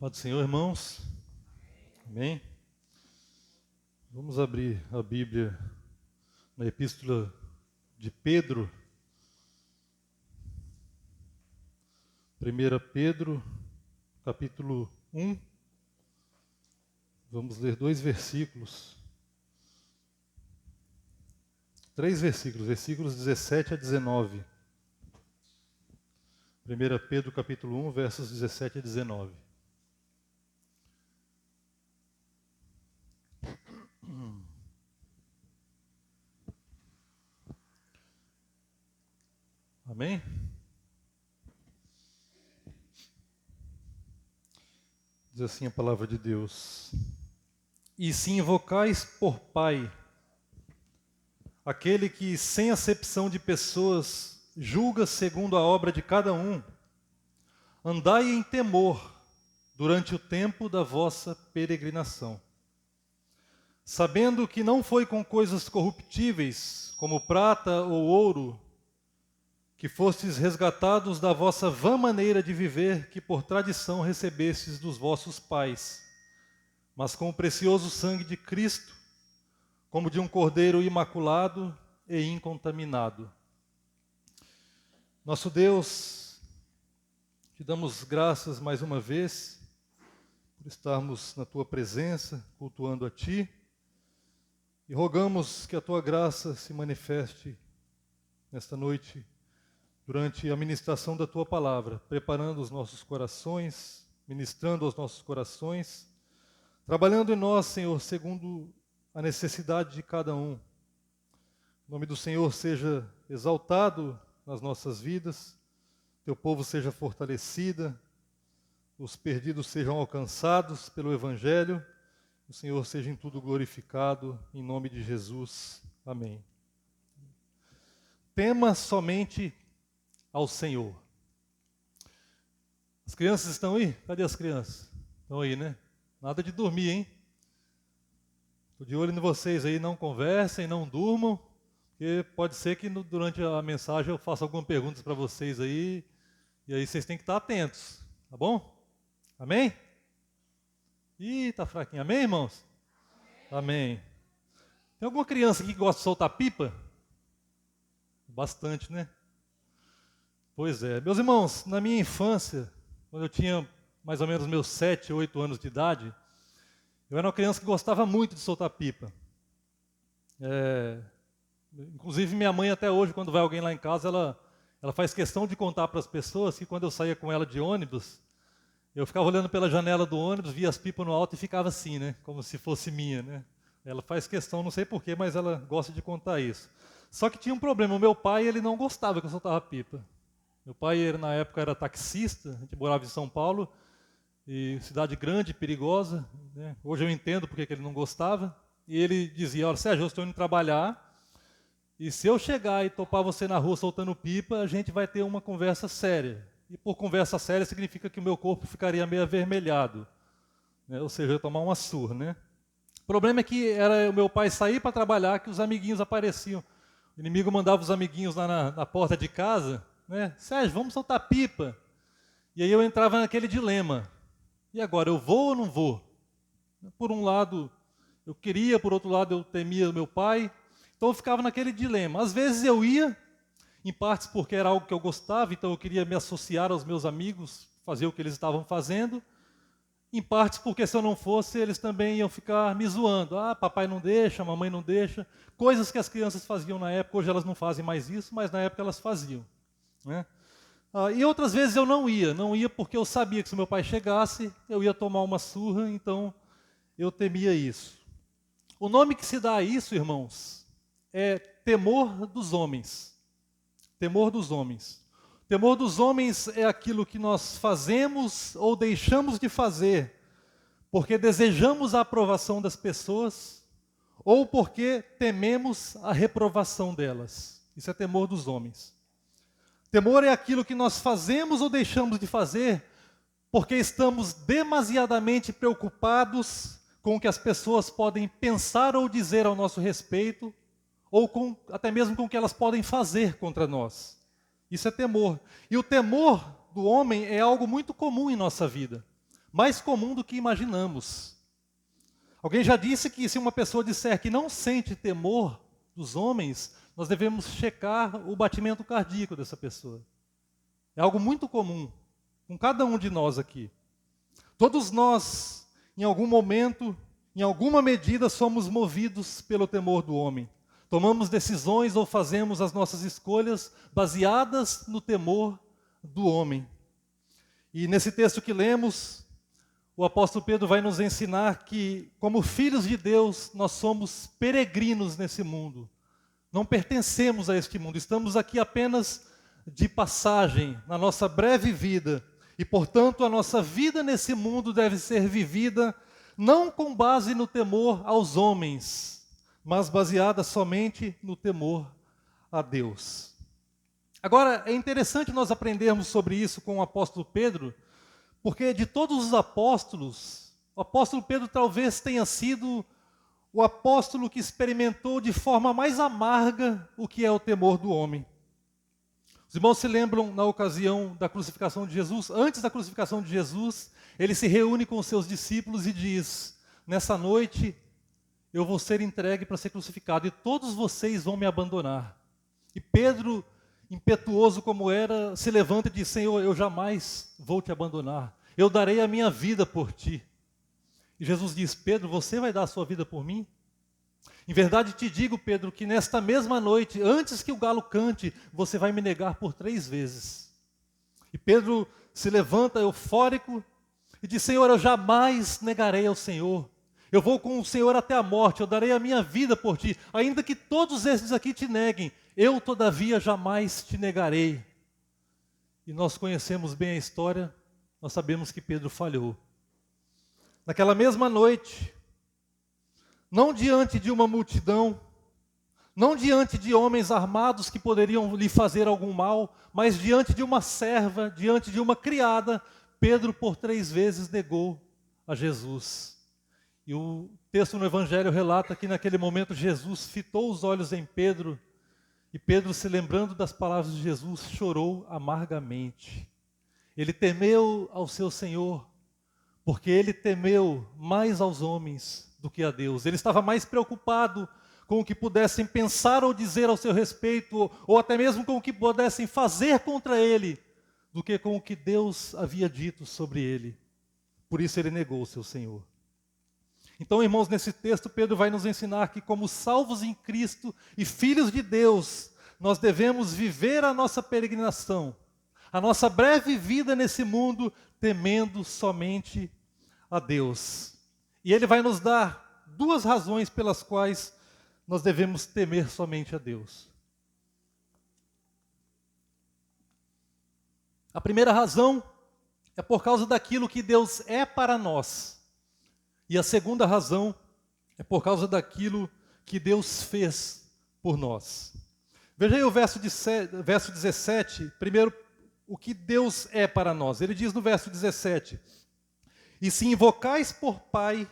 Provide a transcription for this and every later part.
Paz do Senhor, irmãos. Amém? Vamos abrir a Bíblia na Epístola de Pedro. 1 Pedro, capítulo 1. Vamos ler 2 versículos. 3 versículos, versículos 17 a 19. 1 Pedro, capítulo 1, versos 17 a 19. Amém? Diz assim a palavra de Deus: E se invocais por Pai, aquele que, sem acepção de pessoas, julga segundo a obra de cada um, andai em temor durante o tempo da vossa peregrinação, sabendo que não foi com coisas corruptíveis, como prata ou ouro, que fostes resgatados da vossa vã maneira de viver, que por tradição recebestes dos vossos pais, mas com o precioso sangue de Cristo, como de um cordeiro imaculado e incontaminado. Nosso Deus, te damos graças mais uma vez por estarmos na tua presença, cultuando a ti, e rogamos que a tua graça se manifeste nesta noite, durante a ministração da tua palavra, preparando os nossos corações, ministrando aos nossos corações, trabalhando em nós, Senhor, segundo a necessidade de cada um. O nome do Senhor seja exaltado nas nossas vidas, teu povo seja fortalecida, os perdidos sejam alcançados pelo Evangelho, o Senhor seja em tudo glorificado, em nome de Jesus. Amém. Tema somente ao Senhor. As crianças estão aí? Cadê as crianças? Estão aí, né? Nada de dormir, hein? Estou de olho em vocês aí, não conversem, não durmam, porque pode ser que durante a mensagem eu faça algumas perguntas para vocês aí, e aí vocês têm que estar atentos, tá bom? Amém? Ih, tá fraquinho. Amém, irmãos? Amém. Tem alguma criança aqui que gosta de soltar pipa? Bastante, né? Pois é. Meus irmãos, na minha infância, quando eu tinha mais ou menos meus 7, 8 anos de idade, eu era uma criança que gostava muito de soltar pipa. Inclusive minha mãe até hoje, quando vai alguém lá em casa, ela faz questão de contar para as pessoas que quando eu saía com ela de ônibus, eu ficava olhando pela janela do ônibus, via as pipas no alto e ficava assim, né? Como se fosse minha, né? Ela faz questão, não sei porquê, mas ela gosta de contar isso. Só que tinha um problema, o meu pai, ele não gostava que eu soltava pipa. Meu pai, na época, era taxista, a gente morava em São Paulo, e cidade grande, perigosa, né? Hoje eu entendo porque que ele não gostava. E ele dizia: olha, Sérgio, eu estou indo trabalhar, e se eu chegar e topar você na rua soltando pipa, a gente vai ter uma conversa séria. E por conversa séria significa que o meu corpo ficaria meio avermelhado, né? Ou seja, eu ia tomar uma surra, né? O problema é que era o meu pai sair para trabalhar que os amiguinhos apareciam. O inimigo mandava os amiguinhos lá na porta de casa, né? Sérgio, vamos soltar pipa. E aí eu entrava naquele dilema. E agora, eu vou ou não vou? Por um lado, eu queria, por outro lado, eu temia o meu pai. Então eu ficava naquele dilema. Às vezes eu ia, em partes porque era algo que eu gostava, então eu queria me associar aos meus amigos, fazer o que eles estavam fazendo. Em partes porque se eu não fosse, eles também iam ficar me zoando. Ah, papai não deixa, mamãe não deixa. Coisas que as crianças faziam na época, hoje elas não fazem mais isso, mas na época elas faziam, né? E outras vezes eu não ia porque eu sabia que se meu pai chegasse, eu ia tomar uma surra, então eu temia isso. O nome que se dá a isso, irmãos, é temor dos homens. Temor dos homens. Temor dos homens é aquilo que nós fazemos ou deixamos de fazer porque desejamos a aprovação das pessoas ou porque tememos a reprovação delas. Isso é temor dos homens. Temor é aquilo que nós fazemos ou deixamos de fazer porque estamos demasiadamente preocupados com o que as pessoas podem pensar ou dizer ao nosso respeito, ou até mesmo com o que elas podem fazer contra nós. Isso é temor. E o temor do homem é algo muito comum em nossa vida. mais comum do que imaginamos. Alguém já disse que se uma pessoa disser que não sente temor dos homens, nós devemos checar o batimento cardíaco dessa pessoa. É algo muito comum com cada um de nós aqui. Todos nós, em algum momento, em alguma medida, somos movidos pelo temor do homem. Tomamos decisões ou fazemos as nossas escolhas baseadas no temor do homem. E nesse texto que lemos, o apóstolo Pedro vai nos ensinar que, como filhos de Deus, nós somos peregrinos nesse mundo. Não pertencemos a este mundo, estamos aqui apenas de passagem na nossa breve vida. E, portanto, a nossa vida nesse mundo deve ser vivida não com base no temor aos homens, mas baseada somente no temor a Deus. Agora, é interessante nós aprendermos sobre isso com o apóstolo Pedro, porque de todos os apóstolos, o apóstolo Pedro talvez tenha sido o apóstolo que experimentou de forma mais amarga o que é o temor do homem. Os irmãos se lembram na ocasião da crucificação de Jesus? Antes da crucificação de Jesus, ele se reúne com os seus discípulos e diz: nessa noite eu vou ser entregue para ser crucificado e todos vocês vão me abandonar. E Pedro, impetuoso como era, se levanta e diz: Senhor, eu jamais vou te abandonar. Eu darei a minha vida por ti. E Jesus diz: Pedro, você vai dar a sua vida por mim? Em verdade te digo, Pedro, que nesta mesma noite, antes que o galo cante, você vai me negar por 3 vezes. E Pedro se levanta eufórico e diz: Senhor, eu jamais negarei ao Senhor. Eu vou com o Senhor até a morte, eu darei a minha vida por ti. Ainda que todos esses aqui te neguem, eu todavia jamais te negarei. E nós conhecemos bem a história, nós sabemos que Pedro falhou. Naquela mesma noite, não diante de uma multidão, não diante de homens armados que poderiam lhe fazer algum mal, mas diante de uma serva, diante de uma criada, Pedro por 3 vezes negou a Jesus. E o texto no Evangelho relata que naquele momento Jesus fitou os olhos em Pedro, e Pedro, se lembrando das palavras de Jesus, chorou amargamente. Ele temeu ao seu Senhor, porque ele temeu mais aos homens do que a Deus. Ele estava mais preocupado com o que pudessem pensar ou dizer ao seu respeito, ou até mesmo com o que pudessem fazer contra ele, do que com o que Deus havia dito sobre ele. Por isso ele negou o seu Senhor. Então, irmãos, nesse texto Pedro vai nos ensinar que, como salvos em Cristo e filhos de Deus, nós devemos viver a nossa peregrinação, a nossa breve vida nesse mundo, temendo somente a Deus. E ele vai nos dar 2 razões pelas quais nós devemos temer somente a Deus. A primeira razão é por causa daquilo que Deus é para nós. E a segunda razão é por causa daquilo que Deus fez por nós. Veja aí o verso 17, primeiro, o que Deus é para nós. Ele diz no verso 17: E se invocais por Pai,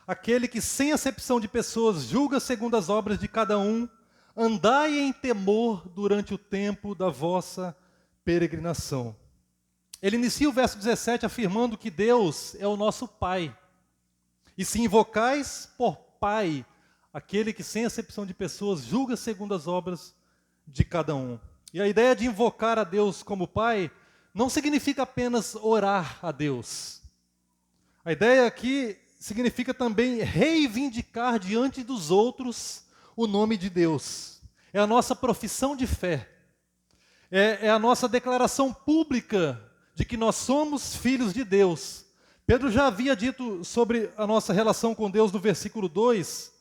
aquele que sem acepção de pessoas julga segundo as obras de cada um, andai em temor durante o tempo da vossa peregrinação. Ele inicia o verso 17 afirmando que Deus é o nosso Pai. E se invocais por Pai, aquele que sem acepção de pessoas julga segundo as obras de cada um. E a ideia de invocar a Deus como Pai não significa apenas orar a Deus. A ideia aqui significa também reivindicar diante dos outros o nome de Deus. É a nossa profissão de fé. É a nossa declaração pública de que nós somos filhos de Deus. Pedro já havia dito sobre a nossa relação com Deus no versículo 2,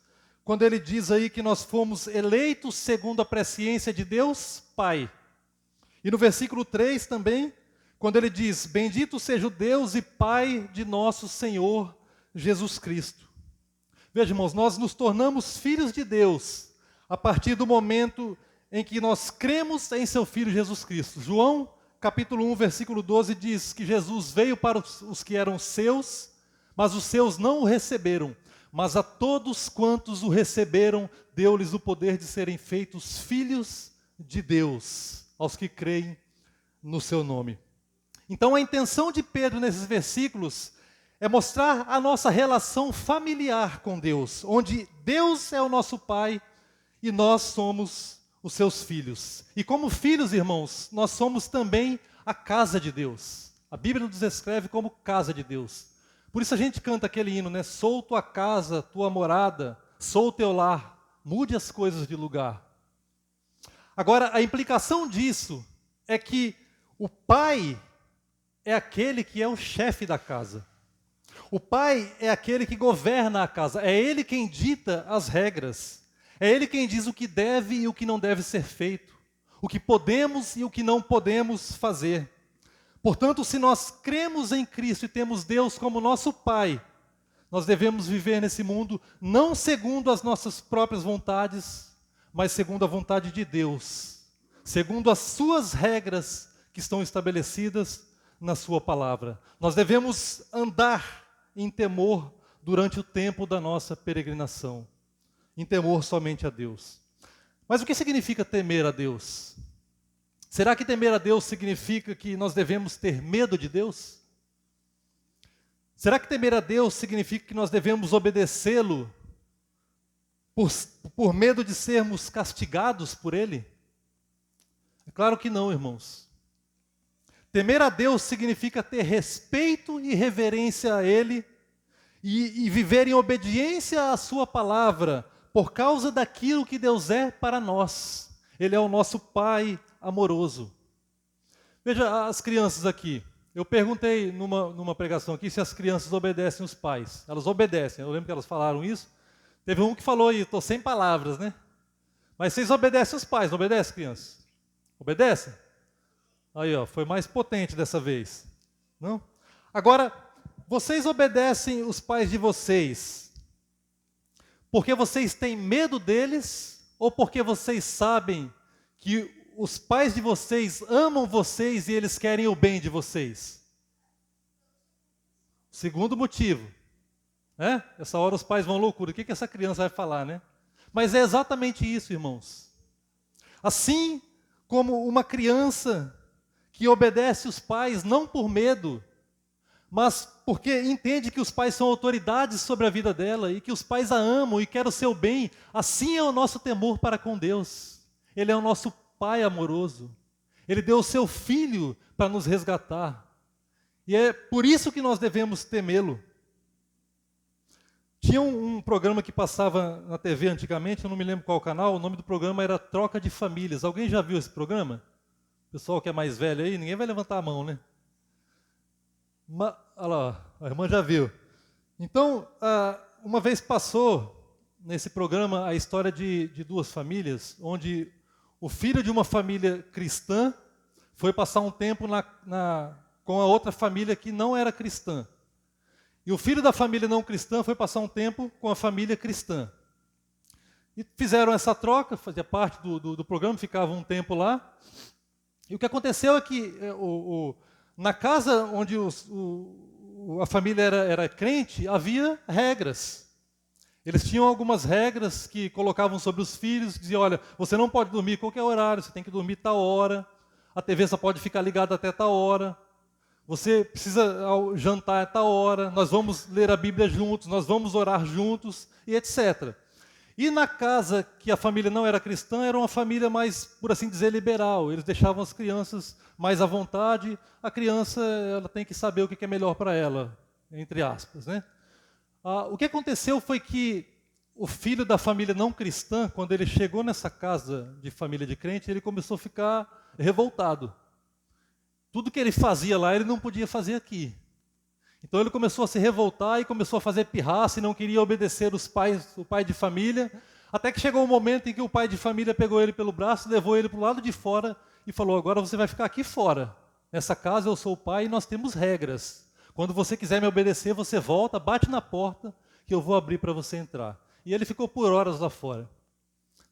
quando ele diz aí que nós fomos eleitos segundo a presciência de Deus Pai. E no versículo 3 também, quando ele diz: Bendito seja o Deus e Pai de nosso Senhor Jesus Cristo. Veja, irmãos, nós nos tornamos filhos de Deus a partir do momento em que nós cremos em seu Filho Jesus Cristo. João, capítulo 1, versículo 12, diz que Jesus veio para os que eram seus, mas os seus não o receberam. Mas a todos quantos o receberam, deu-lhes o poder de serem feitos filhos de Deus, aos que creem no seu nome. Então a intenção de Pedro nesses versículos é mostrar a nossa relação familiar com Deus, onde Deus é o nosso Pai e nós somos os seus filhos. E como filhos, irmãos, nós somos também a casa de Deus. A Bíblia nos descreve como casa de Deus. Por isso a gente canta aquele hino, né? Sou tua casa, tua morada, sou teu lar, mude as coisas de lugar. Agora, a implicação disso é que o pai é aquele que é o chefe da casa. O pai é aquele que governa a casa, é ele quem dita as regras. É ele quem diz o que deve e o que não deve ser feito, o que podemos e o que não podemos fazer. Portanto, se nós cremos em Cristo e temos Deus como nosso Pai, nós devemos viver nesse mundo não segundo as nossas próprias vontades, mas segundo a vontade de Deus, segundo as suas regras que estão estabelecidas na sua palavra. Nós devemos andar em temor durante o tempo da nossa peregrinação, em temor somente a Deus. Mas o que significa temer a Deus? Será que temer a Deus significa que nós devemos ter medo de Deus? Será que temer a Deus significa que nós devemos obedecê-lo por medo de sermos castigados por Ele? É claro que não, irmãos. Temer a Deus significa ter respeito e reverência a Ele e viver em obediência à Sua palavra por causa daquilo que Deus é para nós. Ele é o nosso Pai amoroso. Veja as crianças aqui. Eu perguntei numa pregação aqui se as crianças obedecem os pais. Elas obedecem, eu lembro que elas falaram isso. Teve um que falou aí, estou sem palavras, né? Mas vocês obedecem os pais, não obedecem, crianças? Obedecem? Aí, ó, foi mais potente dessa vez. Não? Agora, vocês obedecem os pais de vocês porque vocês têm medo deles ou porque vocês sabem que os pais de vocês amam vocês e eles querem o bem de vocês? Segundo motivo, né? Essa hora os pais vão à loucura. O que essa criança vai falar, né? Mas é exatamente isso, irmãos. Assim como uma criança que obedece os pais não por medo, mas porque entende que os pais são autoridades sobre a vida dela e que os pais a amam e querem o seu bem, assim é o nosso temor para com Deus. Ele é o nosso Pai amoroso. Ele deu o seu Filho para nos resgatar. E é por isso que nós devemos temê-lo. Tinha um programa que passava na TV antigamente, eu não me lembro qual canal, o nome do programa era Troca de Famílias. Alguém já viu esse programa? O pessoal que é mais velho aí, ninguém vai levantar a mão, né? Olha lá, a irmã já viu. Então, uma vez passou nesse programa a história de duas famílias, onde o filho de uma família cristã foi passar um tempo com a outra família que não era cristã. E o filho da família não cristã foi passar um tempo com a família cristã. E fizeram essa troca, fazia parte do programa, ficavam um tempo lá. E o que aconteceu é que na casa onde a família era crente, havia regras. Eles tinham algumas regras que colocavam sobre os filhos, que diziam, olha, você não pode dormir qualquer horário, você tem que dormir tal hora, a TV só pode ficar ligada até tal hora, você precisa jantar a tal hora, nós vamos ler a Bíblia juntos, nós vamos orar juntos, e etc. E na casa que a família não era cristã, era uma família mais, por assim dizer, liberal. Eles deixavam as crianças mais à vontade, a criança ela tem que saber o que é melhor para ela, entre aspas, né? O que aconteceu foi que o filho da família não cristã, quando ele chegou nessa casa de família de crente, ele começou a ficar revoltado. Tudo que ele fazia lá, ele não podia fazer aqui. Então ele começou a se revoltar e começou a fazer pirraça e não queria obedecer o pai de família, até que chegou um momento em que o pai de família pegou ele pelo braço, levou ele para o lado de fora e falou, agora você vai ficar aqui fora. Nessa casa eu sou o pai e nós temos regras. Quando você quiser me obedecer, você volta, bate na porta, que eu vou abrir para você entrar. E ele ficou por horas lá fora.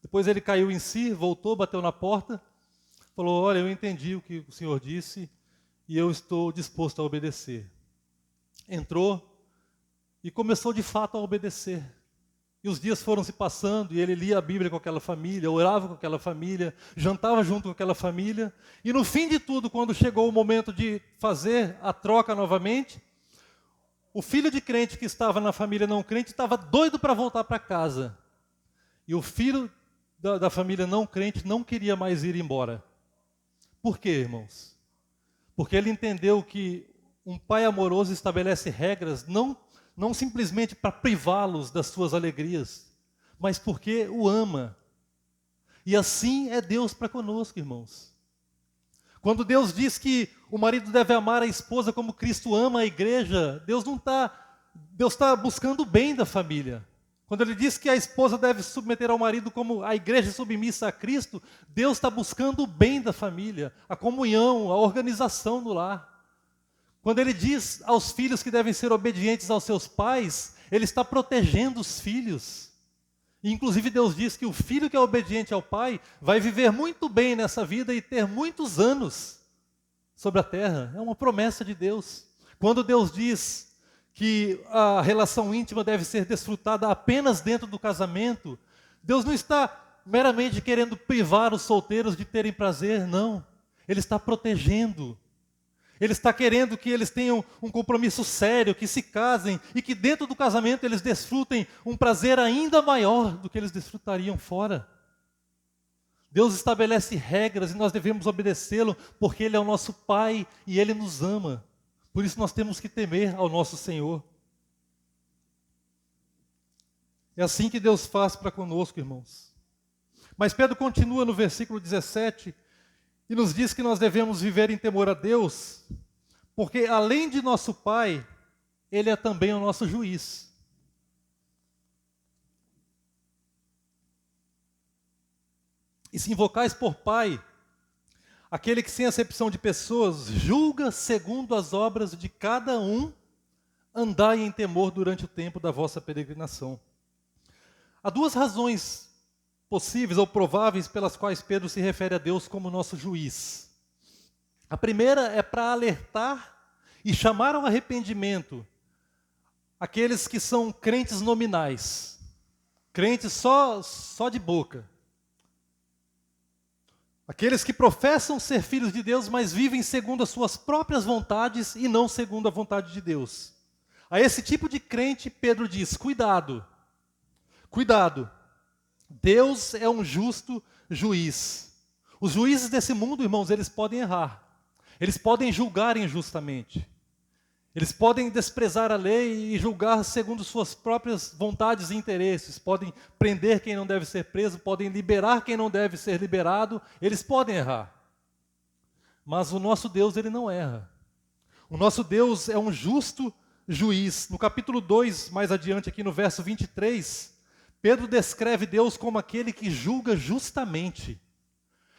Depois ele caiu em si, voltou, bateu na porta, falou, olha, eu entendi o que o senhor disse e eu estou disposto a obedecer. Entrou e começou de fato a obedecer. E os dias foram se passando, e ele lia a Bíblia com aquela família, orava com aquela família, jantava junto com aquela família. E no fim de tudo, quando chegou o momento de fazer a troca novamente, o filho de crente que estava na família não crente estava doido para voltar para casa. E o filho da família não crente não queria mais ir embora. Por quê, irmãos? Porque ele entendeu que um pai amoroso estabelece regras não simplesmente para privá-los das suas alegrias, mas porque o ama. E assim é Deus para conosco, irmãos. Quando Deus diz que o marido deve amar a esposa como Cristo ama a igreja, Deus está buscando o bem da família. Quando ele diz que a esposa deve submeter ao marido como a igreja submissa a Cristo, Deus está buscando o bem da família, a comunhão, a organização do lar. Quando ele diz aos filhos que devem ser obedientes aos seus pais, ele está protegendo os filhos. E, inclusive Deus diz que o filho que é obediente ao pai vai viver muito bem nessa vida e ter muitos anos sobre a terra. É uma promessa de Deus. Quando Deus diz que a relação íntima deve ser desfrutada apenas dentro do casamento, Deus não está meramente querendo privar os solteiros de terem prazer, não. Ele está protegendo. Ele está querendo que eles tenham um compromisso sério, que se casem e que dentro do casamento eles desfrutem um prazer ainda maior do que eles desfrutariam fora. Deus estabelece regras e nós devemos obedecê-lo porque Ele é o nosso Pai e Ele nos ama. Por isso nós temos que temer ao nosso Senhor. É assim que Deus faz para conosco, irmãos. Mas Pedro continua no versículo 17 e nos diz que nós devemos viver em temor a Deus, porque além de nosso Pai, Ele é também o nosso juiz. E se invocais por Pai, aquele que sem acepção de pessoas julga segundo as obras de cada um, andai em temor durante o tempo da vossa peregrinação. Há duas razões possíveis ou prováveis pelas quais Pedro se refere a Deus como nosso juiz. A primeira é para alertar e chamar ao arrependimento aqueles que são crentes nominais, crentes só de boca. Aqueles que professam ser filhos de Deus, mas vivem segundo as suas próprias vontades e não segundo a vontade de Deus. A esse tipo de crente, Pedro diz, cuidado, cuidado. Deus é um justo juiz. Os juízes desse mundo, irmãos, eles podem errar. Eles podem julgar injustamente. Eles podem desprezar a lei e julgar segundo suas próprias vontades e interesses. Podem prender quem não deve ser preso, podem liberar quem não deve ser liberado. Eles podem errar. Mas o nosso Deus, Ele não erra. O nosso Deus é um justo juiz. No capítulo 2, mais adiante aqui no verso 23, Pedro descreve Deus como aquele que julga justamente.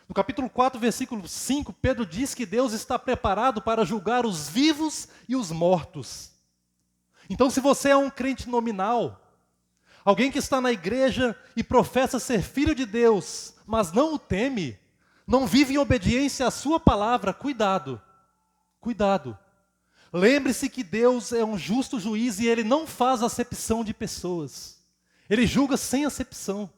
No capítulo 4, versículo 5, Pedro diz que Deus está preparado para julgar os vivos e os mortos. Então, se você é um crente nominal, alguém que está na igreja e professa ser filho de Deus, mas não o teme, não vive em obediência à sua palavra, cuidado, cuidado. Lembre-se que Deus é um justo juiz e Ele não faz acepção de pessoas. Ele julga sem acepção.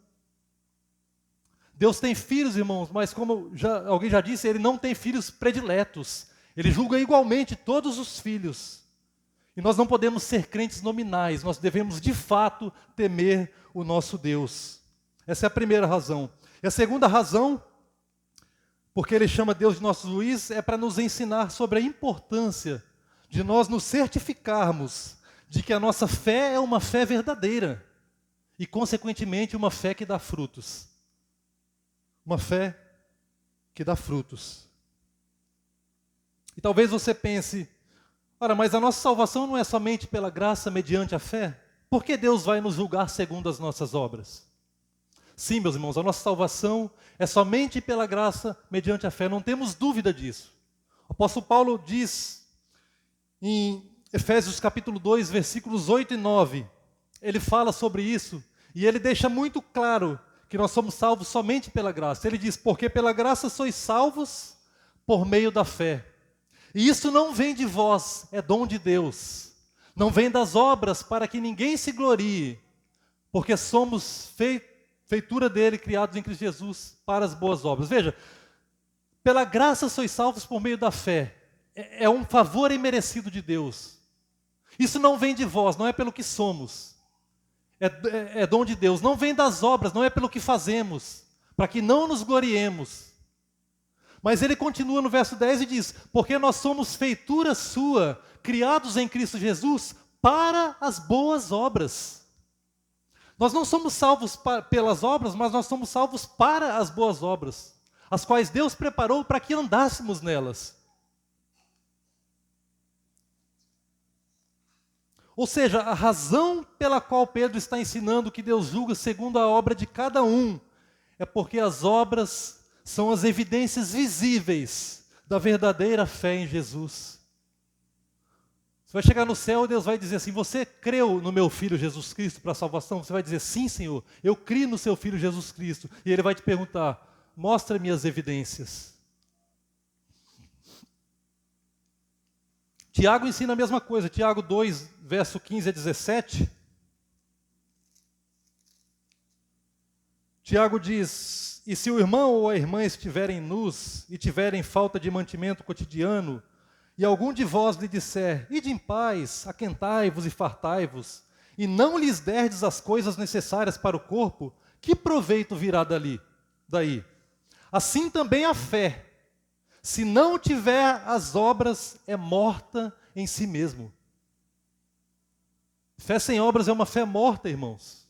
Deus tem filhos, irmãos, mas como alguém já disse, Ele não tem filhos prediletos. Ele julga igualmente todos os filhos. E nós não podemos ser crentes nominais, nós devemos de fato temer o nosso Deus. Essa é a primeira razão. E a segunda razão, porque Ele chama Deus de nosso juiz, é para nos ensinar sobre a importância de nós nos certificarmos de que a nossa fé é uma fé verdadeira. E, consequentemente, uma fé que dá frutos. Uma fé que dá frutos. E talvez você pense, ora, mas a nossa salvação não é somente pela graça mediante a fé? Por que Deus vai nos julgar segundo as nossas obras? Sim, meus irmãos, a nossa salvação é somente pela graça mediante a fé, não temos dúvida disso. O apóstolo Paulo diz em Efésios capítulo 2, versículos 8 e 9, ele fala sobre isso, e ele deixa muito claro que nós somos salvos somente pela graça. Ele diz, porque pela graça sois salvos por meio da fé. E isso não vem de vós, é dom de Deus. Não vem das obras para que ninguém se glorie, porque somos feitura dele, criados em Cristo Jesus para as boas obras. Veja, pela graça sois salvos por meio da fé. É um favor imerecido de Deus. Isso não vem de vós, não é pelo que somos. É dom de Deus. Não vem das obras, não é pelo que fazemos, para que não nos gloriemos. Mas ele continua no verso 10 e diz: porque nós somos feitura sua, criados em Cristo Jesus para as boas obras. Nós não somos salvos pelas obras, mas nós somos salvos para as boas obras, as quais Deus preparou para que andássemos nelas. Ou seja, a razão pela qual Pedro está ensinando que Deus julga segundo a obra de cada um é porque as obras são as evidências visíveis da verdadeira fé em Jesus. Você vai chegar no céu e Deus vai dizer assim: você creu no meu Filho Jesus Cristo para a salvação? Você vai dizer: sim, Senhor, eu criei no seu Filho Jesus Cristo. E Ele vai te perguntar: mostra-me as evidências. Tiago ensina a mesma coisa, Tiago 2, verso 15 a 17. Tiago diz: e se o irmão ou a irmã estiverem nus e tiverem falta de mantimento cotidiano, e algum de vós lhe disser: ide em paz, aquentai-vos e fartai-vos, e não lhes derdes as coisas necessárias para o corpo, que proveito virá daí? Assim também a fé, se não tiver as obras, é morta em si mesmo. Fé sem obras é uma fé morta, irmãos.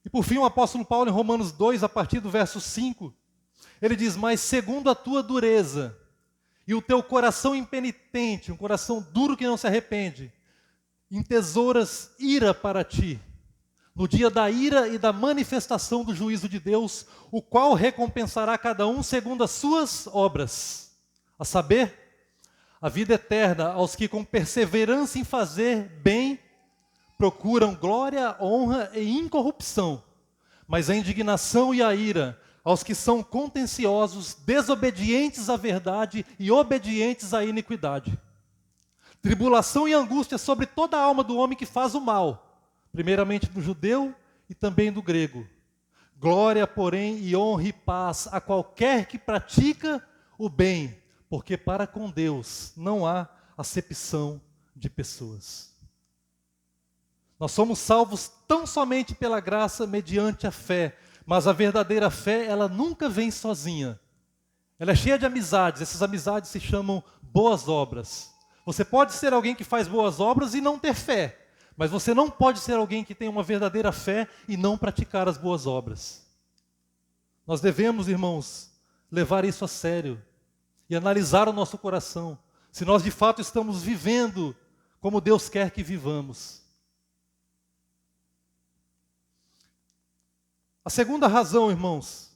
E por fim, o apóstolo Paulo, em Romanos 2, a partir do verso 5, ele diz: mas segundo a tua dureza e o teu coração impenitente, um coração duro que não se arrepende, entesouras ira para ti, no dia da ira e da manifestação do juízo de Deus, o qual recompensará cada um segundo as suas obras, a saber, a vida eterna aos que com perseverança em fazer bem procuram glória, honra e incorrupção, mas a indignação e a ira aos que são contenciosos, desobedientes à verdade e obedientes à iniquidade. Tribulação e angústia sobre toda a alma do homem que faz o mal, primeiramente do judeu e também do grego. Glória, porém, e honra e paz a qualquer que pratica o bem, porque para com Deus não há acepção de pessoas. Nós somos salvos tão somente pela graça mediante a fé, mas a verdadeira fé, ela nunca vem sozinha. Ela é cheia de amizades, essas amizades se chamam boas obras. Você pode ser alguém que faz boas obras e não ter fé, mas você não pode ser alguém que tem uma verdadeira fé e não praticar as boas obras. Nós devemos, irmãos, levar isso a sério e analisar o nosso coração, se nós de fato estamos vivendo como Deus quer que vivamos. A segunda razão, irmãos,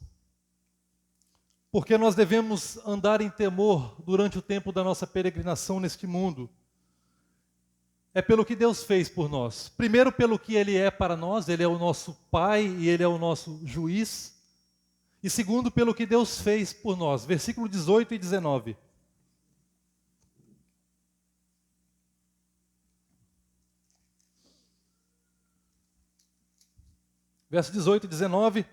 porque nós devemos andar em temor durante o tempo da nossa peregrinação neste mundo, é pelo que Deus fez por nós. Primeiro, pelo que Ele é para nós, Ele é o nosso Pai e Ele é o nosso juiz. E segundo, pelo que Deus fez por nós. Versículo 18 e 19. Verso 18 e 19,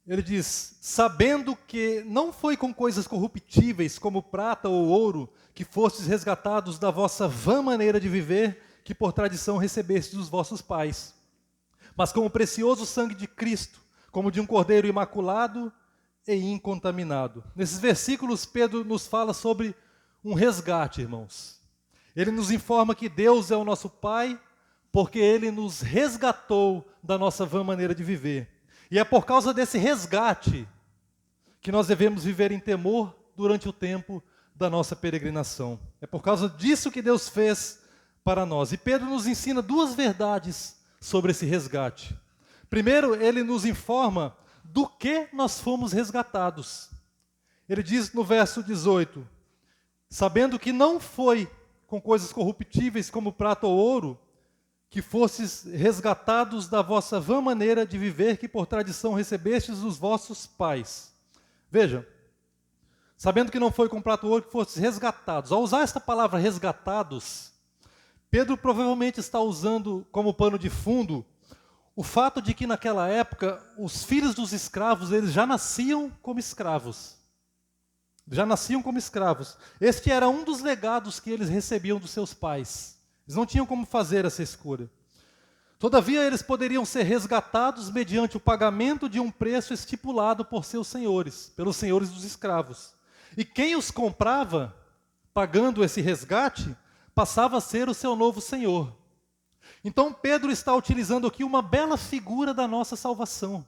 ele diz: sabendo que não foi com coisas corruptíveis, como prata ou ouro, que fostes resgatados da vossa vã maneira de viver, que por tradição recebestes dos vossos pais, mas com o precioso sangue de Cristo, como de um cordeiro imaculado e incontaminado. Nesses versículos, Pedro nos fala sobre um resgate, irmãos. Ele nos informa que Deus é o nosso Pai, porque Ele nos resgatou da nossa vã maneira de viver. E é por causa desse resgate que nós devemos viver em temor durante o tempo da nossa peregrinação. É por causa disso que Deus fez para nós. E Pedro nos ensina duas verdades sobre esse resgate. Primeiro, ele nos informa do que nós fomos resgatados. Ele diz no verso 18: sabendo que não foi com coisas corruptíveis como prata ou ouro, que fostes resgatados da vossa vã maneira de viver, que por tradição recebestes dos vossos pais. Veja, sabendo que não foi com prata ou ouro que fostes resgatados. Ao usar esta palavra resgatados, Pedro provavelmente está usando como pano de fundo o fato de que naquela época os filhos dos escravos, eles já nasciam como escravos. Já nasciam como escravos. Este era um dos legados que eles recebiam dos seus pais. Eles não tinham como fazer essa escolha. Todavia, eles poderiam ser resgatados mediante o pagamento de um preço estipulado por seus senhores, pelos senhores dos escravos. E quem os comprava, pagando esse resgate, passava a ser o seu novo senhor. Então, Pedro está utilizando aqui uma bela figura da nossa salvação.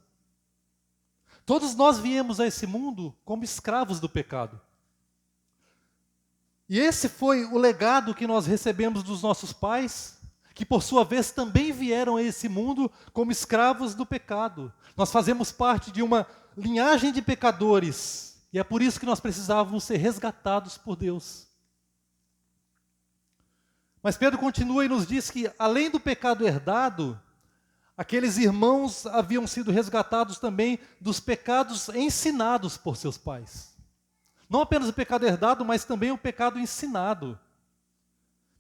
Todos nós viemos a esse mundo como escravos do pecado. E esse foi o legado que nós recebemos dos nossos pais, que por sua vez também vieram a esse mundo como escravos do pecado. Nós fazemos parte de uma linhagem de pecadores, e é por isso que nós precisávamos ser resgatados por Deus. Mas Pedro continua e nos diz que, além do pecado herdado, aqueles irmãos haviam sido resgatados também dos pecados ensinados por seus pais. Não apenas o pecado herdado, mas também o pecado ensinado.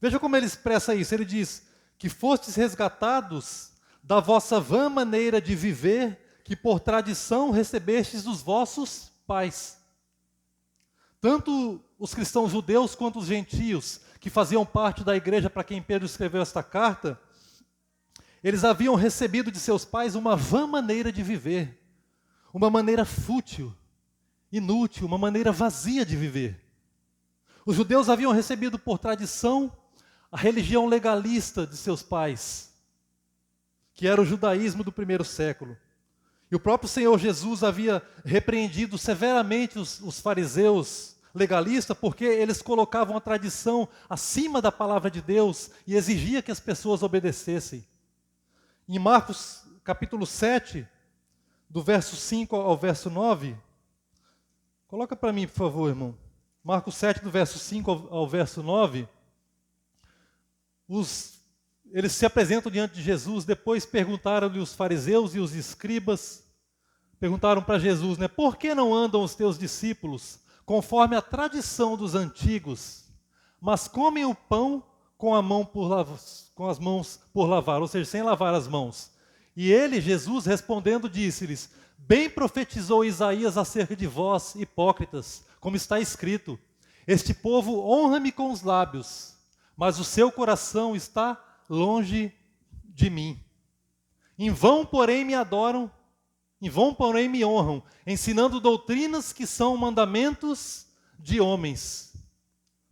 Veja como ele expressa isso. Ele diz que fostes resgatados da vossa vã maneira de viver, que por tradição recebestes dos vossos pais. Tanto os cristãos judeus quanto os gentios, que faziam parte da igreja para quem Pedro escreveu esta carta, eles haviam recebido de seus pais uma vã maneira de viver, uma maneira fútil, inútil, uma maneira vazia de viver. Os judeus haviam recebido por tradição a religião legalista de seus pais, que era o judaísmo do primeiro século. E o próprio Senhor Jesus havia repreendido severamente os fariseus legalistas, porque eles colocavam a tradição acima da palavra de Deus e exigia que as pessoas obedecessem. Em Marcos capítulo 7, do verso 5 ao verso 9, coloca para mim, por favor, irmão. Marcos 7, do verso 5 ao verso 9, eles se apresentam diante de Jesus, depois perguntaram-lhe os fariseus e os escribas, perguntaram para Jesus, por que não andam os teus discípulos conforme a tradição dos antigos, mas comem o pão com as mãos por lavar, ou seja, sem lavar as mãos? E ele, Jesus, respondendo, disse-lhes, bem profetizou Isaías acerca de vós, hipócritas, como está escrito, este povo honra-me com os lábios, mas o seu coração está longe de mim. Em vão, porém, me adoram, em vão, porém, me honram, ensinando doutrinas que são mandamentos de homens.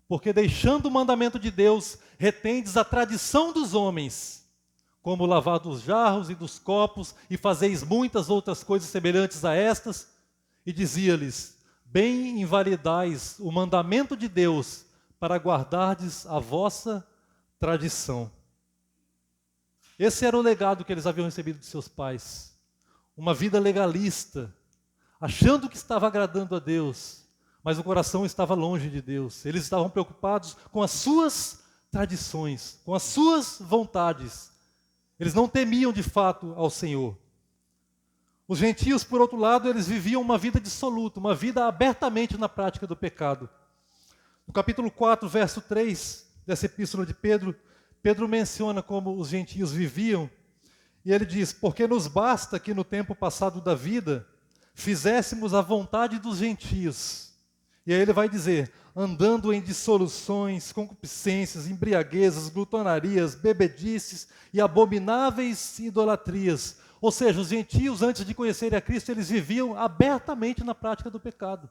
Porque deixando o mandamento de Deus, retendes a tradição dos homens, como o lavar dos jarros e dos copos, e fazeis muitas outras coisas semelhantes a estas. E dizia-lhes, bem invalidais o mandamento de Deus, para guardardes a vossa tradição. Esse era o legado que eles haviam recebido de seus pais. Uma vida legalista, achando que estava agradando a Deus, mas o coração estava longe de Deus. Eles estavam preocupados com as suas tradições, com as suas vontades. Eles não temiam de fato ao Senhor. Os gentios, por outro lado, eles viviam uma vida dissoluta, uma vida abertamente na prática do pecado. No capítulo 4, verso 3 dessa epístola de Pedro, Pedro menciona como os gentios viviam, e ele diz, porque nos basta que no tempo passado da vida, fizéssemos a vontade dos gentios. E aí ele vai dizer, andando em dissoluções, concupiscências, embriaguezas, glutonarias, bebedices e abomináveis idolatrias. Ou seja, os gentios, antes de conhecerem a Cristo, eles viviam abertamente na prática do pecado.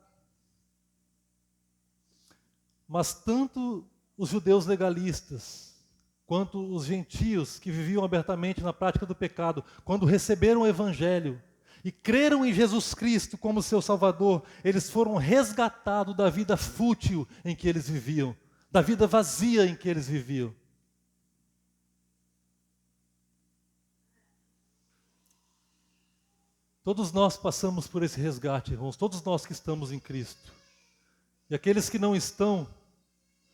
Mas tanto os judeus legalistas, quanto os gentios que viviam abertamente na prática do pecado, quando receberam o Evangelho e creram em Jesus Cristo como seu Salvador, eles foram resgatados da vida fútil em que eles viviam, da vida vazia em que eles viviam. Todos nós passamos por esse resgate, irmãos, todos nós que estamos em Cristo. E aqueles que não estão,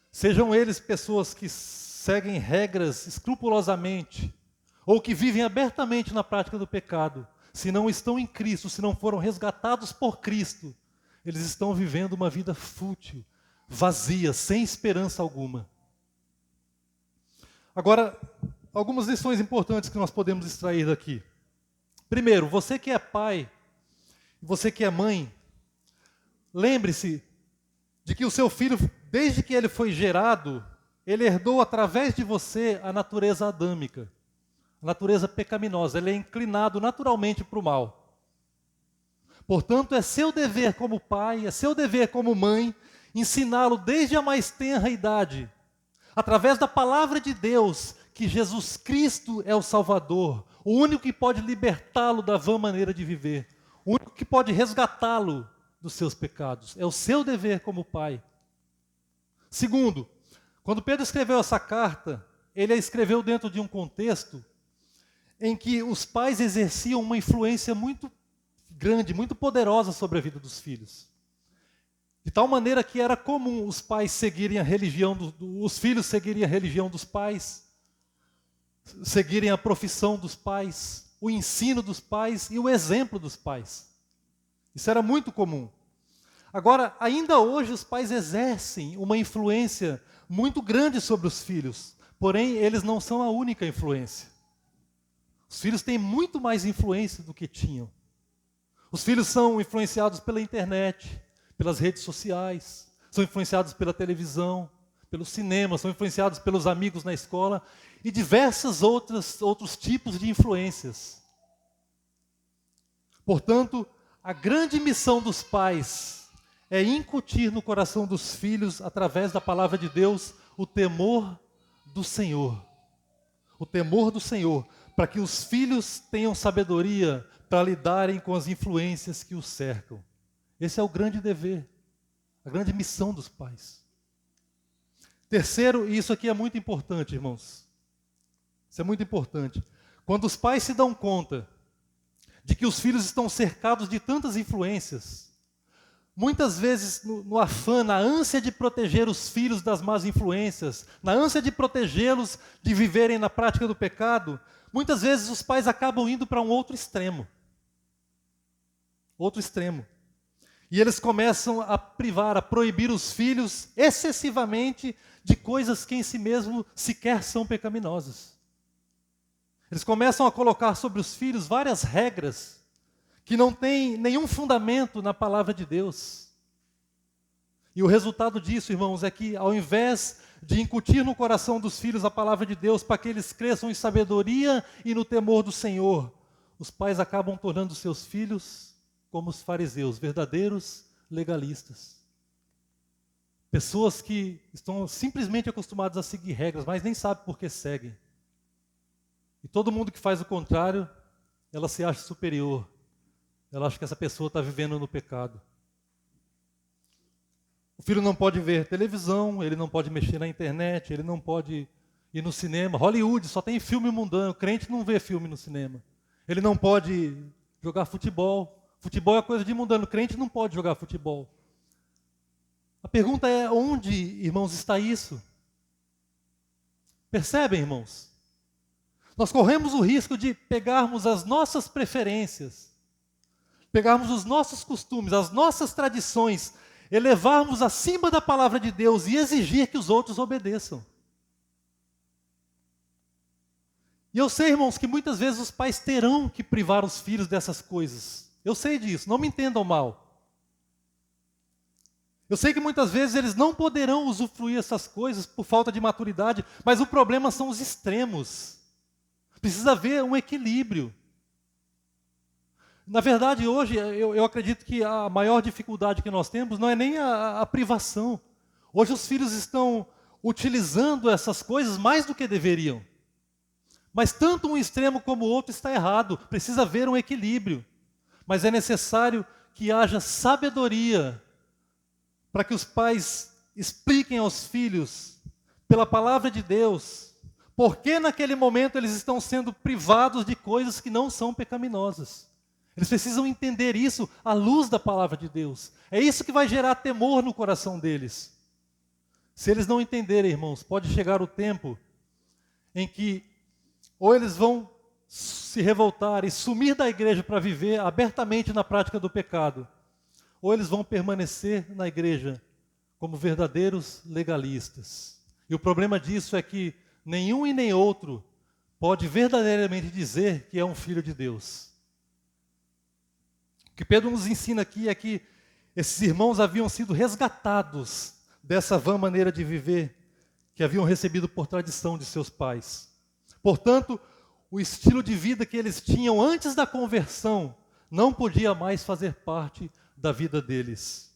sejam eles pessoas que seguem regras escrupulosamente, ou que vivem abertamente na prática do pecado, se não estão em Cristo, se não foram resgatados por Cristo, eles estão vivendo uma vida fútil, vazia, sem esperança alguma. Agora, algumas lições importantes que nós podemos extrair daqui. Primeiro, você que é pai, você que é mãe, lembre-se de que o seu filho, desde que ele foi gerado, ele herdou através de você a natureza adâmica, a natureza pecaminosa. Ele é inclinado naturalmente para o mal. Portanto, é seu dever como pai, é seu dever como mãe, ensiná-lo desde a mais tenra idade, através da palavra de Deus, que Jesus Cristo é o Salvador, o único que pode libertá-lo da vã maneira de viver, o único que pode resgatá-lo dos seus pecados. É o seu dever como pai. Segundo, quando Pedro escreveu essa carta, ele a escreveu dentro de um contexto em que os pais exerciam uma influência muito grande, muito poderosa sobre a vida dos filhos. De tal maneira que era comum os pais seguirem a religião, os filhos seguirem a religião dos pais, seguirem a profissão dos pais, o ensino dos pais e o exemplo dos pais. Isso era muito comum. Agora, ainda hoje os pais exercem uma influência muito grande sobre os filhos, porém eles não são a única influência. Os filhos têm muito mais influência do que tinham. Os filhos são influenciados pela internet, pelas redes sociais, são influenciados pela televisão, pelo cinema, são influenciados pelos amigos na escola e diversos outros tipos de influências. Portanto, a grande missão dos pais é incutir no coração dos filhos, através da palavra de Deus, o temor do Senhor. O temor do Senhor, para que os filhos tenham sabedoria para lidarem com as influências que os cercam. Esse é o grande dever, a grande missão dos pais. Terceiro, e isso aqui é muito importante, irmãos. Isso é muito importante. Quando os pais se dão conta de que os filhos estão cercados de tantas influências, muitas vezes no afã, na ânsia de proteger os filhos das más influências, na ânsia de protegê-los de viverem na prática do pecado, muitas vezes os pais acabam indo para um outro extremo. Outro extremo. E eles começam a privar, a proibir os filhos excessivamente de coisas que em si mesmo sequer são pecaminosas. Eles começam a colocar sobre os filhos várias regras que não têm nenhum fundamento na palavra de Deus. E o resultado disso, irmãos, é que ao invés de incutir no coração dos filhos a palavra de Deus para que eles cresçam em sabedoria e no temor do Senhor, os pais acabam tornando seus filhos como os fariseus, verdadeiros legalistas. Pessoas que estão simplesmente acostumadas a seguir regras, mas nem sabem por que seguem. E todo mundo que faz o contrário, ela se acha superior. Ela acha que essa pessoa está vivendo no pecado. O filho não pode ver televisão, ele não pode mexer na internet, ele não pode ir no cinema. Hollywood só tem filme mundano, crente não vê filme no cinema. Ele não pode jogar futebol. Futebol é coisa de mundano, crente não pode jogar futebol. A pergunta é, onde, irmãos, está isso? Percebem, irmãos? Nós corremos o risco de pegarmos as nossas preferências, pegarmos os nossos costumes, as nossas tradições, elevarmos acima da palavra de Deus e exigir que os outros obedeçam. E eu sei, irmãos, que muitas vezes os pais terão que privar os filhos dessas coisas. Eu sei disso, não me entendam mal. Eu sei que muitas vezes eles não poderão usufruir essas coisas por falta de maturidade, mas o problema são os extremos. Precisa haver um equilíbrio. Na verdade, hoje, eu acredito que a maior dificuldade que nós temos não é nem a privação. Hoje os filhos estão utilizando essas coisas mais do que deveriam. Mas tanto um extremo como o outro está errado. Precisa haver um equilíbrio. Mas é necessário que haja sabedoria para que os pais expliquem aos filhos, pela palavra de Deus, por que naquele momento eles estão sendo privados de coisas que não são pecaminosas. Eles precisam entender isso à luz da palavra de Deus. É isso que vai gerar temor no coração deles. Se eles não entenderem, irmãos, pode chegar o tempo em que ou eles vão se revoltar e sumir da igreja para viver abertamente na prática do pecado, ou eles vão permanecer na igreja como verdadeiros legalistas. E o problema disso é que nenhum e nem outro pode verdadeiramente dizer que é um filho de Deus. O que Pedro nos ensina aqui é que esses irmãos haviam sido resgatados dessa vã maneira de viver que haviam recebido por tradição de seus pais. Portanto, o estilo de vida que eles tinham antes da conversão não podia mais fazer parte da vida deles.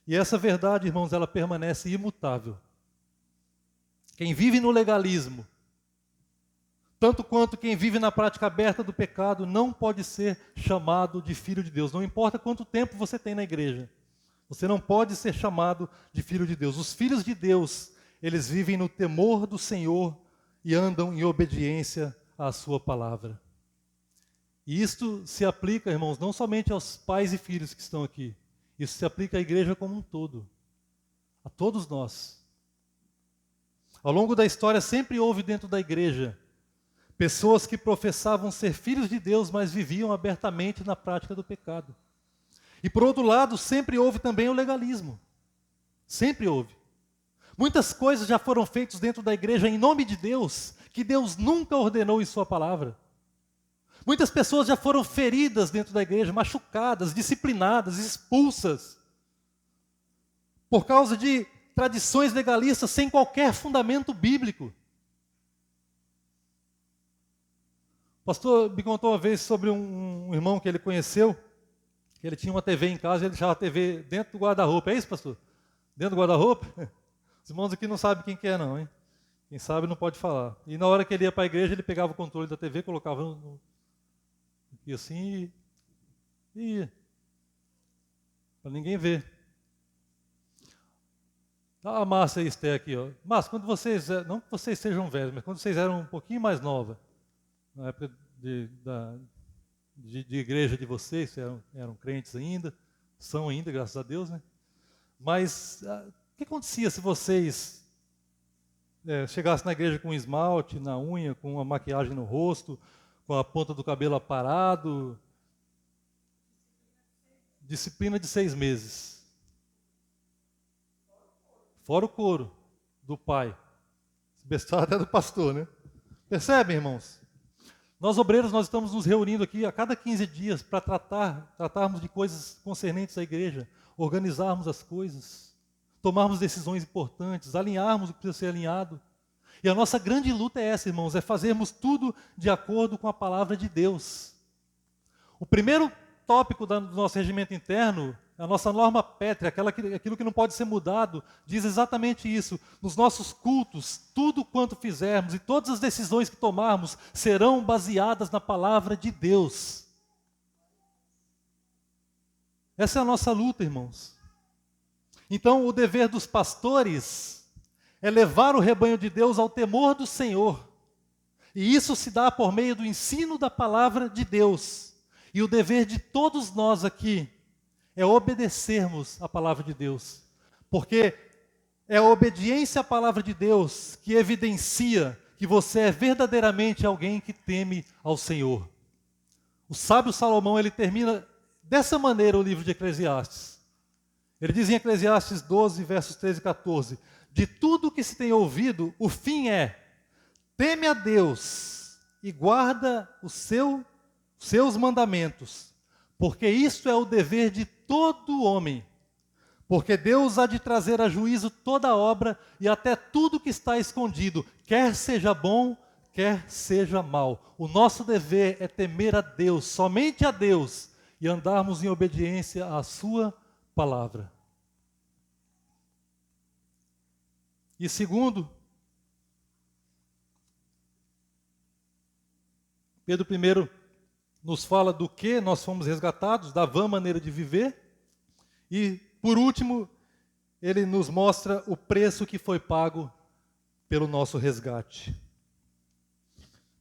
E essa verdade, irmãos, ela permanece imutável. Quem vive no legalismo, tanto quanto quem vive na prática aberta do pecado, não pode ser chamado de filho de Deus. Não importa quanto tempo você tem na igreja, você não pode ser chamado de filho de Deus. Os filhos de Deus, eles vivem no temor do Senhor e andam em obediência à sua palavra. E isto se aplica, irmãos, não somente aos pais e filhos que estão aqui. Isso se aplica à igreja como um todo, a todos nós. Ao longo da história sempre houve dentro da igreja pessoas que professavam ser filhos de Deus, mas viviam abertamente na prática do pecado. E por outro lado, sempre houve também o legalismo. Sempre houve. Muitas coisas já foram feitas dentro da igreja em nome de Deus, que Deus nunca ordenou em sua palavra. Muitas pessoas já foram feridas dentro da igreja, machucadas, disciplinadas, expulsas, por causa de tradições legalistas sem qualquer fundamento bíblico. O pastor me contou uma vez sobre um irmão que ele conheceu, que ele tinha uma TV em casa e ele deixava a TV dentro do guarda-roupa. É isso, pastor? Dentro do guarda-roupa? Os irmãos aqui não sabem quem que é não, hein? Quem sabe não pode falar. E na hora que ele ia para a igreja, ele pegava o controle da TV, colocava e assim e ia. Para ninguém ver. A Márcia e a Esther aqui, ó. Márcia, quando vocês, não que vocês sejam velhos, mas quando vocês eram um pouquinho mais novas, na época de igreja de vocês, eram crentes ainda, são ainda, graças a Deus, né? Mas o que acontecia se vocês chegassem na igreja com um esmalte na unha, com uma maquiagem no rosto, com a ponta do cabelo aparado? Disciplina de 6 meses. Fora o couro do pai. Esse bestial até do pastor, né? Percebem, irmãos? Nós obreiros, nós estamos nos reunindo aqui a cada 15 dias para tratarmos de coisas concernentes à igreja, organizarmos as coisas, tomarmos decisões importantes, alinharmos o que precisa ser alinhado. E a nossa grande luta é essa, irmãos, é fazermos tudo de acordo com a palavra de Deus. O primeiro tópico do nosso regimento interno, a nossa norma pétrea, aquilo que não pode ser mudado, diz exatamente isso. Nos nossos cultos, tudo quanto fizermos e todas as decisões que tomarmos serão baseadas na palavra de Deus. Essa é a nossa luta, irmãos. Então, o dever dos pastores é levar o rebanho de Deus ao temor do Senhor. E isso se dá por meio do ensino da palavra de Deus. E o dever de todos nós aqui é obedecermos a palavra de Deus. Porque é a obediência à palavra de Deus que evidencia que você é verdadeiramente alguém que teme ao Senhor. O sábio Salomão, ele termina dessa maneira o livro de Eclesiastes. Ele diz em Eclesiastes 12, versos 13 e 14: de tudo que se tem ouvido, o fim é: teme a Deus e guarda seus mandamentos, porque isto é o dever de todo homem. Porque Deus há de trazer a juízo toda obra e até tudo que está escondido, quer seja bom, quer seja mal. O nosso dever é temer a Deus, somente a Deus, e andarmos em obediência à sua palavra. E segundo, Pedro I nos fala do que nós fomos resgatados, da vã maneira de viver. E, por último, ele nos mostra o preço que foi pago pelo nosso resgate.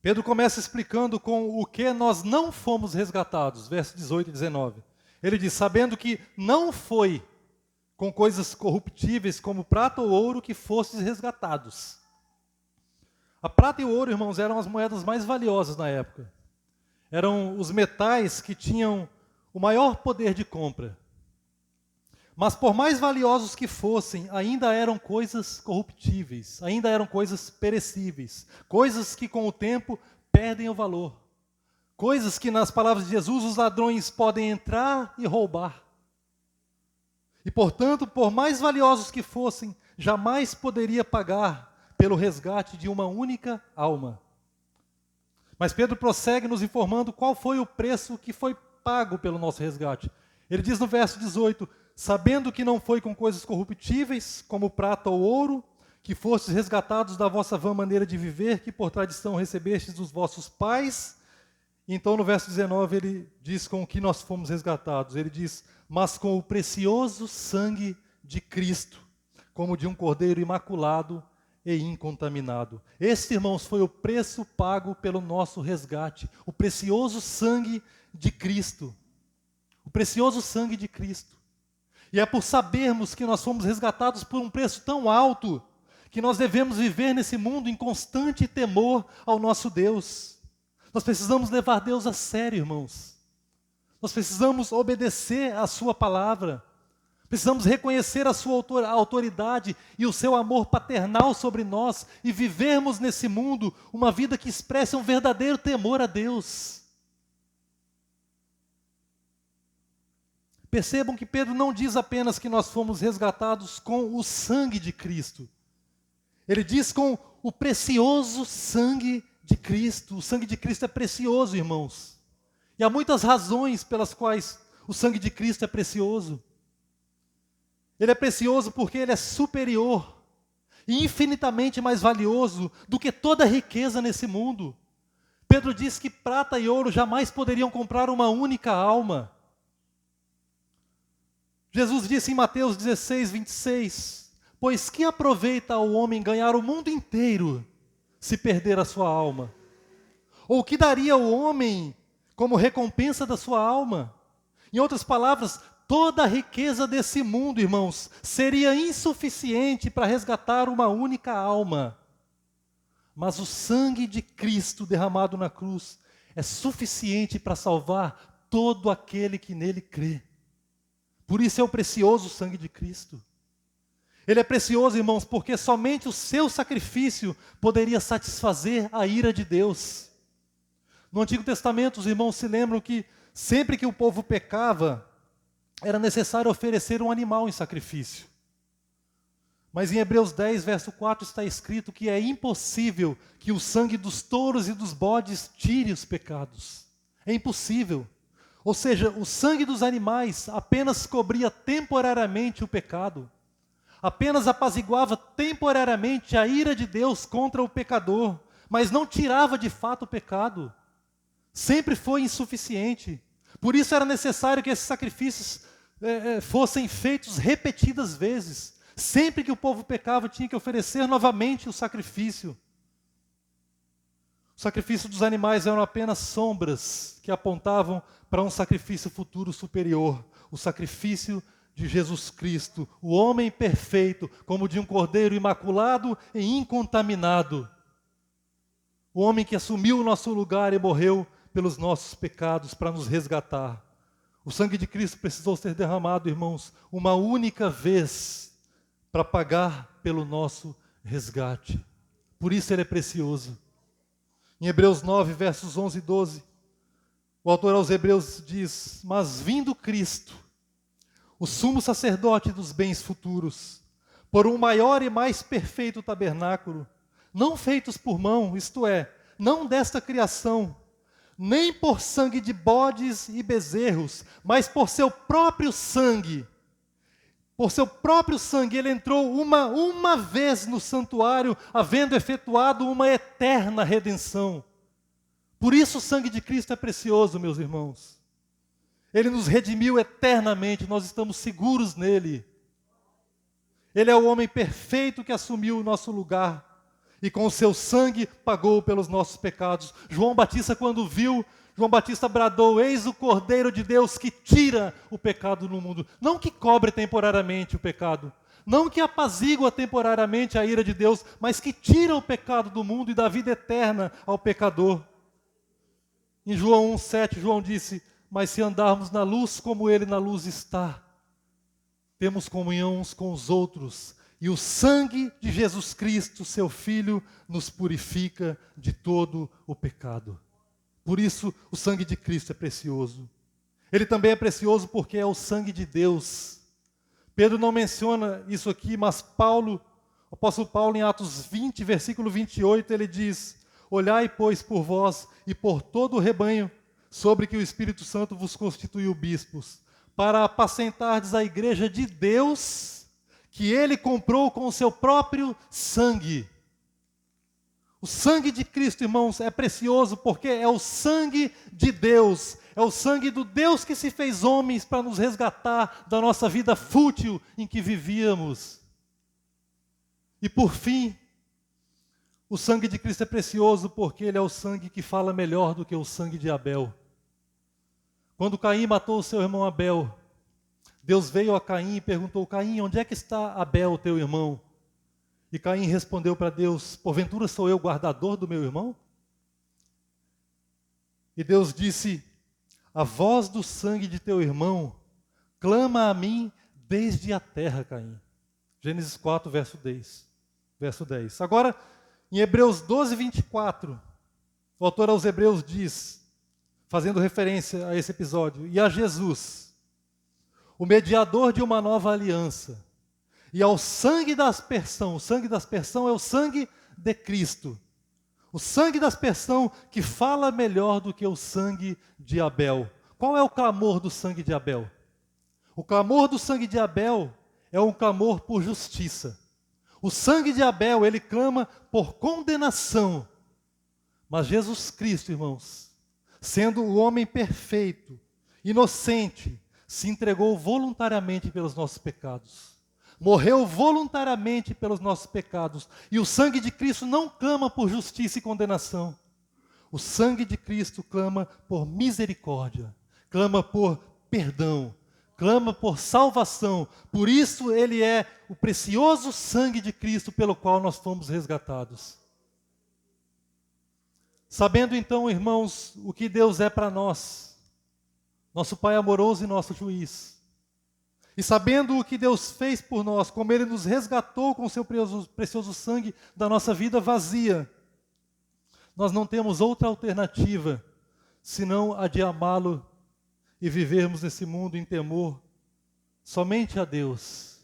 Pedro começa explicando com o que nós não fomos resgatados, versos 18 e 19. Ele diz: sabendo que não foi com coisas corruptíveis como prata ou ouro que fostes resgatados. A prata e o ouro, irmãos, eram as moedas mais valiosas na época. Eram os metais que tinham o maior poder de compra. Mas por mais valiosos que fossem, ainda eram coisas corruptíveis, ainda eram coisas perecíveis, coisas que com o tempo perdem o valor, coisas que nas palavras de Jesus os ladrões podem entrar e roubar. E portanto, por mais valiosos que fossem, jamais poderia pagar pelo resgate de uma única alma. Mas Pedro prossegue nos informando qual foi o preço que foi pago pelo nosso resgate. Ele diz no verso 18, sabendo que não foi com coisas corruptíveis, como prata ou ouro, que fostes resgatados da vossa vã maneira de viver, que por tradição recebestes dos vossos pais. Então no verso 19 ele diz com o que nós fomos resgatados. Ele diz, mas com o precioso sangue de Cristo, como de um cordeiro imaculado e incontaminado. Este, irmãos, foi o preço pago pelo nosso resgate. O precioso sangue de Cristo. O precioso sangue de Cristo. E é por sabermos que nós fomos resgatados por um preço tão alto, que nós devemos viver nesse mundo em constante temor ao nosso Deus. Nós precisamos levar Deus a sério, irmãos. Nós precisamos obedecer à sua palavra. Precisamos reconhecer a sua autoridade e o seu amor paternal sobre nós e vivermos nesse mundo uma vida que expresse um verdadeiro temor a Deus. Percebam que Pedro não diz apenas que nós fomos resgatados com o sangue de Cristo. Ele diz com o precioso sangue de Cristo. O sangue de Cristo é precioso, irmãos. E há muitas razões pelas quais o sangue de Cristo é precioso. Ele é precioso porque ele é superior e infinitamente mais valioso do que toda riqueza nesse mundo. Pedro diz que prata e ouro jamais poderiam comprar uma única alma. Jesus disse em Mateus 16, 26, pois que aproveita ao homem ganhar o mundo inteiro se perder a sua alma? Ou o que daria o homem como recompensa da sua alma? Em outras palavras, toda a riqueza desse mundo, irmãos, seria insuficiente para resgatar uma única alma. Mas o sangue de Cristo derramado na cruz é suficiente para salvar todo aquele que nele crê. Por isso é o precioso sangue de Cristo. Ele é precioso, irmãos, porque somente o seu sacrifício poderia satisfazer a ira de Deus. No Antigo Testamento, os irmãos se lembram que sempre que o povo pecava, era necessário oferecer um animal em sacrifício. Mas em Hebreus 10, verso 4, está escrito que é impossível que o sangue dos touros e dos bodes tire os pecados. É impossível. Ou seja, o sangue dos animais apenas cobria temporariamente o pecado. Apenas apaziguava temporariamente a ira de Deus contra o pecador, mas não tirava de fato o pecado. Sempre foi insuficiente. Por isso era necessário que esses sacrifícios fossem feitos repetidas vezes. Sempre que o povo pecava, tinha que oferecer novamente o sacrifício. O sacrifício dos animais eram apenas sombras que apontavam para um sacrifício futuro superior. O sacrifício de Jesus Cristo, o homem perfeito, como de um cordeiro imaculado e incontaminado. O homem que assumiu o nosso lugar e morreu pelos nossos pecados para nos resgatar. O sangue de Cristo precisou ser derramado, irmãos, uma única vez para pagar pelo nosso resgate. Por isso ele é precioso. Em Hebreus 9, versos 11 e 12, o autor aos Hebreus diz, mas vindo Cristo, o sumo sacerdote dos bens futuros, por um maior e mais perfeito tabernáculo, não feitos por mão, isto é, não desta criação, nem por sangue de bodes e bezerros, mas por seu próprio sangue. Por seu próprio sangue, ele entrou uma vez no santuário, havendo efetuado uma eterna redenção. Por isso o sangue de Cristo é precioso, meus irmãos. Ele nos redimiu eternamente, nós estamos seguros nele. Ele é o homem perfeito que assumiu o nosso lugar. E com o seu sangue pagou pelos nossos pecados. João Batista, quando viu, João Batista bradou, eis o Cordeiro de Deus que tira o pecado no mundo. Não que cobre temporariamente o pecado, não que apazigua temporariamente a ira de Deus, mas que tira o pecado do mundo e dá vida eterna ao pecador. Em João 1,7, João disse, mas se andarmos na luz como ele na luz está, temos comunhão uns com os outros, e o sangue de Jesus Cristo, seu Filho, nos purifica de todo o pecado. Por isso, o sangue de Cristo é precioso. Ele também é precioso porque é o sangue de Deus. Pedro não menciona isso aqui, mas o apóstolo Paulo, em Atos 20, versículo 28, ele diz: olhai, pois, por vós e por todo o rebanho, sobre que o Espírito Santo vos constituiu bispos, para apacentardes a igreja de Deus, que ele comprou com o seu próprio sangue. O sangue de Cristo, irmãos, é precioso porque é o sangue de Deus, é o sangue do Deus que se fez homens para nos resgatar da nossa vida fútil em que vivíamos. E por fim, o sangue de Cristo é precioso porque ele é o sangue que fala melhor do que o sangue de Abel. Quando Caim matou o seu irmão Abel, Deus veio a Caim e perguntou: Caim, onde é que está Abel, teu irmão? E Caim respondeu para Deus: porventura sou eu guardador do meu irmão? E Deus disse: a voz do sangue de teu irmão clama a mim desde a terra, Caim. Gênesis 4, verso 10. Agora, em Hebreus 12, 24, o autor aos Hebreus diz, fazendo referência a esse episódio: e a Jesus, o mediador de uma nova aliança, e ao sangue da aspersão. O sangue da aspersão é o sangue de Cristo. O sangue da aspersão que fala melhor do que o sangue de Abel. Qual é o clamor do sangue de Abel? O clamor do sangue de Abel é um clamor por justiça. O sangue de Abel, ele clama por condenação. Mas Jesus Cristo, irmãos, sendo o homem perfeito, inocente, se entregou voluntariamente pelos nossos pecados. Morreu voluntariamente pelos nossos pecados. E o sangue de Cristo não clama por justiça e condenação. O sangue de Cristo clama por misericórdia, clama por perdão, clama por salvação. Por isso ele é o precioso sangue de Cristo pelo qual nós fomos resgatados. Sabendo então, irmãos, o que Deus é para nós, nosso Pai amoroso e nosso juiz, e sabendo o que Deus fez por nós, como Ele nos resgatou com o seu precioso sangue da nossa vida vazia, nós não temos outra alternativa senão a de amá-lo e vivermos nesse mundo em temor somente a Deus.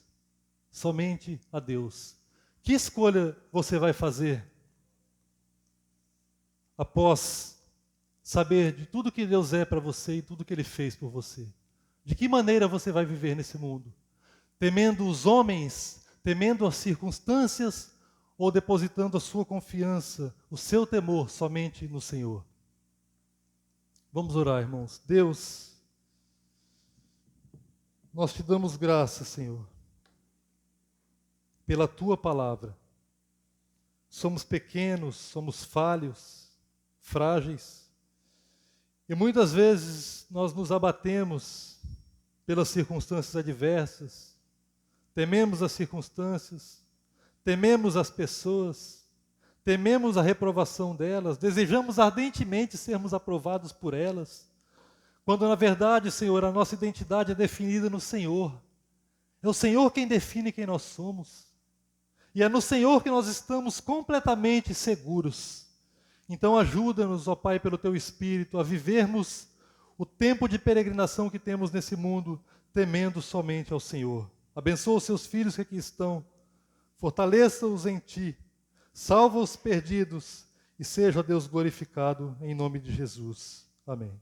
Somente a Deus. Que escolha você vai fazer após saber de tudo que Deus é para você e tudo que Ele fez por você? De que maneira você vai viver nesse mundo? Temendo os homens, temendo as circunstâncias, ou depositando a sua confiança, o seu temor somente no Senhor? Vamos orar, irmãos. Deus, nós te damos graças, Senhor, pela tua palavra. Somos pequenos, somos falhos, frágeis, e muitas vezes nós nos abatemos pelas circunstâncias adversas, tememos as circunstâncias, tememos as pessoas, tememos a reprovação delas, desejamos ardentemente sermos aprovados por elas, quando na verdade, Senhor, a nossa identidade é definida no Senhor. É o Senhor quem define quem nós somos, e é no Senhor que nós estamos completamente seguros. Então ajuda-nos, ó Pai, pelo Teu Espírito, a vivermos o tempo de peregrinação que temos nesse mundo, temendo somente ao Senhor. Abençoa os seus filhos que aqui estão, fortaleça-os em Ti, salva os perdidos e seja Deus glorificado em nome de Jesus. Amém.